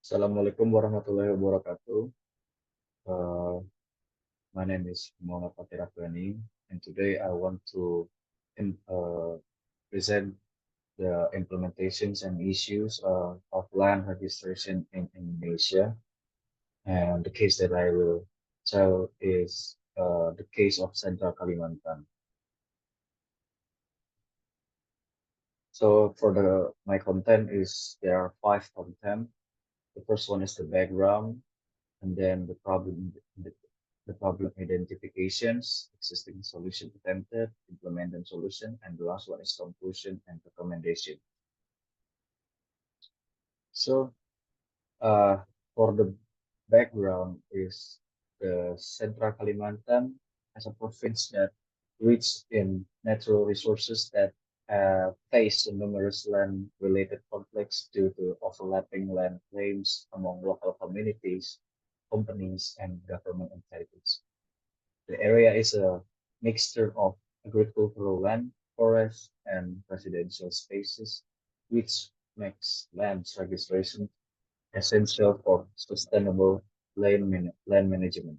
Assalamualaikum warahmatullahi wabarakatuh. Uh, my name is Muhammad Fatih Rafghani, and today I want to present the implementations and issues of land registration in Indonesia. And the case that I will tell is the case of Central Kalimantan. So for my content is there are five content. The first one is the background, and then the problem identifications, existing solution attempted, implemented solution, and the last one is conclusion and recommendation. So uh, for the background is the Central Kalimantan as a province that rich in natural resources that face numerous land-related conflicts due to overlapping land claims among local communities, companies, and government entities. The area is a mixture of agricultural land, forest, and residential spaces, which makes land registration essential for sustainable land management,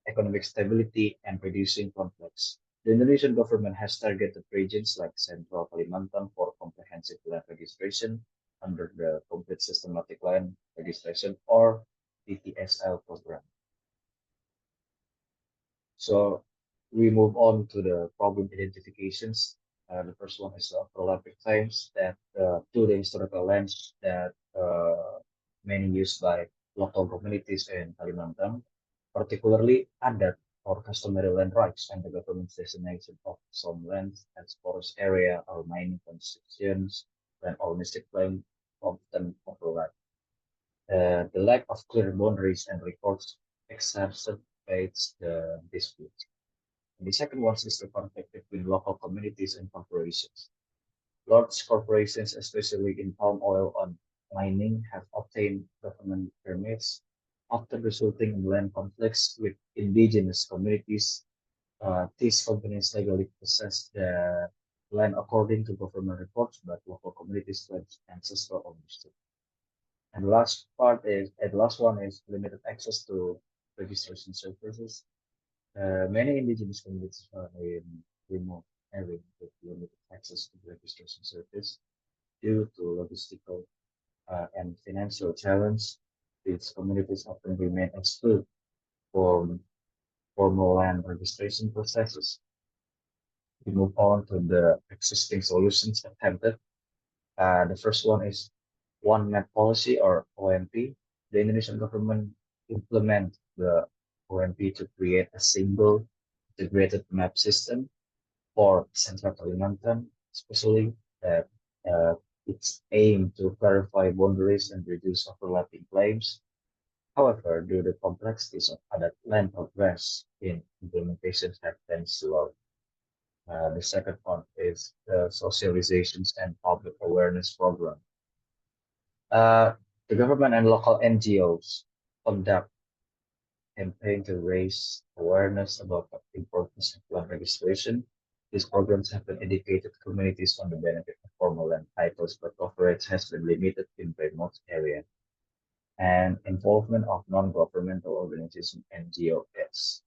economic stability, and reducing conflicts. The Indonesian government has targeted regions like Central Kalimantan for comprehensive land registration under the Complete Systematic Land Registration or PTSL program. So we move on to the problem identifications. The first one is overlapping claims that to the historical lands that many used by local communities in Kalimantan, particularly adat or customary land rights and the government's designation of some lands as forest area or mining concessions and ownership claim often overlap. The lack of clear boundaries and records exacerbates the dispute. And the second one is the conflict between local communities and corporations. Large corporations, especially in palm oil and mining, have obtained government permits, often resulting in land conflicts with indigenous communities. These companies legally possess the land according to government reports, but local communities claim ancestral ownership. And the last one is limited access to registration services. Many indigenous communities are in remote areas with limited access to the registration service due to logistical and financial challenge. These communities often remain excluded from formal land registration processes. We move on to the existing solutions attempted. The first one is one map policy or OMP. The Indonesian government implement the OMP to create a single integrated map system for Central Kalimantan, especially that its aim to clarify boundaries and reduce overlapping claims. However, due to the complexities of other land progress in implementation have been slow. The second one is the socializations and public awareness program. Uh, the government and local NGOs conduct campaign to raise awareness about the importance of land registration. These programs have been educated communities on the benefit of formal land titles, but coverage has been limited in remote areas. And involvement of non-governmental organizations NGOs.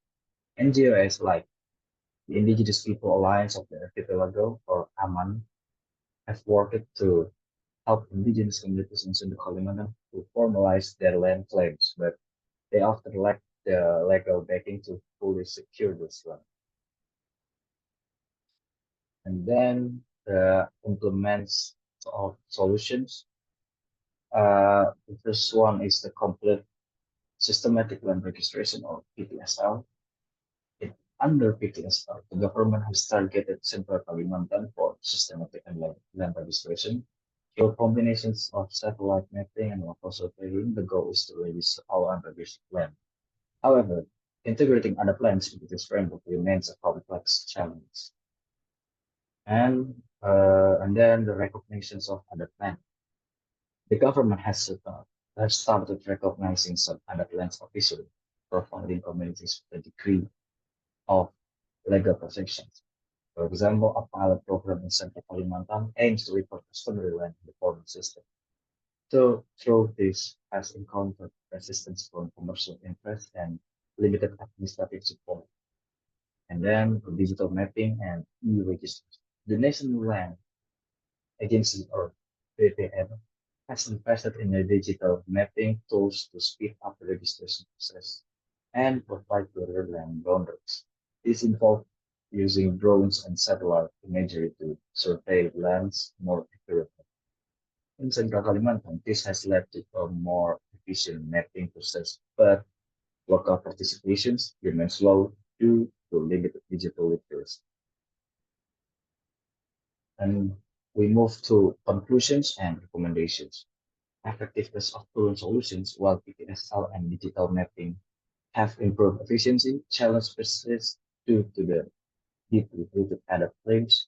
NGOs like the Indigenous People Alliance of the Archipelago or AMAN have worked to help indigenous communities in Sunda Kalimantan to formalize their land claims, but they often lack the legal backing to fully secure this land. And then the implements of solutions. The first one is the complete systematic land registration or PTSL. Under PTSL, the government has targeted Central Kalimantan for systematic and land registration. Through combinations of satellite mapping and local surveying, the goal is to register all unregistered land. However, integrating other plans into this framework remains a complex challenge. And then the recognitions of other plans. The government has started recognizing some other plans officially, providing communities with a degree of legal protections. For example, a pilot program in Central Kalimantan aims to report customary land in the formal system. So, through this has encountered resistance from commercial interests and limited administrative support. And then the digital mapping and e-registration. The National Land Agency, or BPN, has invested in a digital mapping tools to speed up the registration process and provide clearer land boundaries. This involves using drones and satellite imagery to survey lands more accurately. In Central Kalimantan, this has led to a more efficient mapping process, but local participations remains low due to limited digital literacy. And we move to conclusions and recommendations. Effectiveness of current solutions, while PPSL and digital mapping have improved efficiency, challenge persists due to the deeply rooted added claims,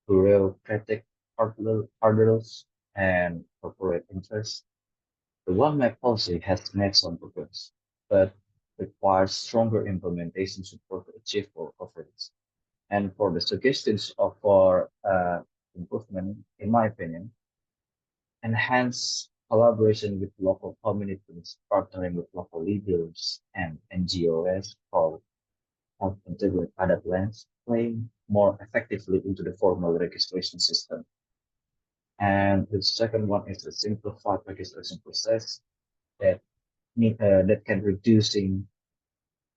bureaucratic hurdles, and corporate interests. The One Map policy has made some progress, but requires stronger implementation support to achieve full coverage. And for the suggestions of for improvement, in my opinion, enhance collaboration with local communities, partnering with local leaders and NGOs for help integrate other plans, playing more effectively into the formal registration system. And the second one is a simplified registration process that that can reducing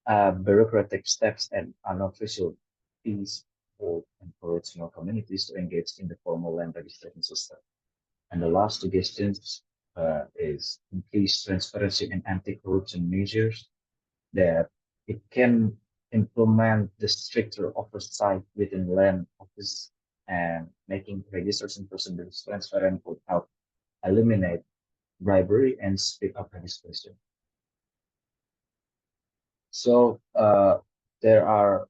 bureaucratic steps and unofficial fees for encourage more communities to engage in the formal land registration system. And the last suggestions is increase transparency and anti-corruption measures that it can implement the stricter oversight within land office and making registration procedures transparent would help eliminate bribery and speed up registration. So there are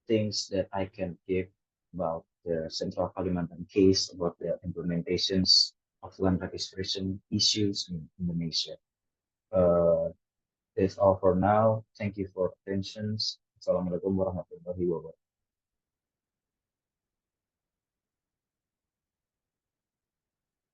things that I can give about the Central Kalimantan case about the implementations of land registration issues in Indonesia. Uh, that's all for now. Thank you for attention. Assalamualaikum warahmatullahi wabarakatuh.